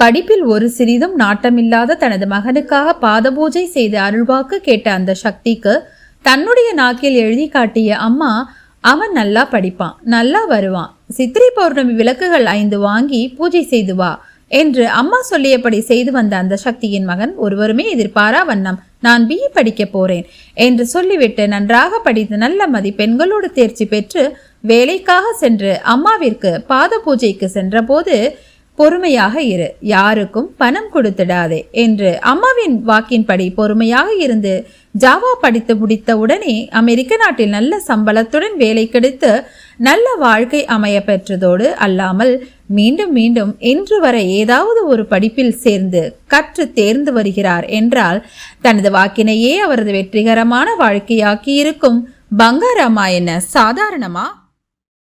படிப்பில் ஒரு சிறிதும் நாட்டமில்லாத தனது மகனுக்காக பாத பூஜை செய்து அருள்வாக்கு கேட்ட அந்த சக்திக்கு தன்னுடைய நாக்கில் எழுதி காட்டிய அம்மா, அவன் நல்லா படிப்பான், நல்லா வருவான், சித்திரை பௌர்ணமி விளக்குகள் 5 வாங்கி பூஜை செய்து வா என்று அம்மா சொல்லியபடி செய்து வந்த அந்த சக்தியின் மகன் ஒருவருமே எதிர்பாரா வண்ணம் நான் BE படிக்க போறேன் என்று சொல்லிவிட்டு நன்றாக படித்து நல்ல மதிப்பெண்களோடு தேர்ச்சி பெற்று வேலைக்காக சென்று அம்மாவிற்கு பாத பூஜைக்கு சென்ற போது, பொறுமையாக இரு, யாருக்கும் பணம் கொடுத்துடாதே என்று அம்மாவின் வாக்கின்படி பொறுமையாக இருந்து ஜாவா படித்து முடித்த உடனே அமெரிக்க நாட்டில் நல்ல சம்பளத்துடன் வேலை கிடைத்து நல்ல வாழ்க்கை அமைய பெற்றதோடு அல்லாமல் மீண்டும் மீண்டும் இன்று வரை ஏதாவது ஒரு படிப்பில் சேர்ந்து கற்று தேர்ந்து வருகிறார் என்றால் தனது வாக்கினையே அவரது வெற்றிகரமான வாழ்க்கையாக்கி இருக்கும் பங்காரம்மா என்ன சாதாரணமா?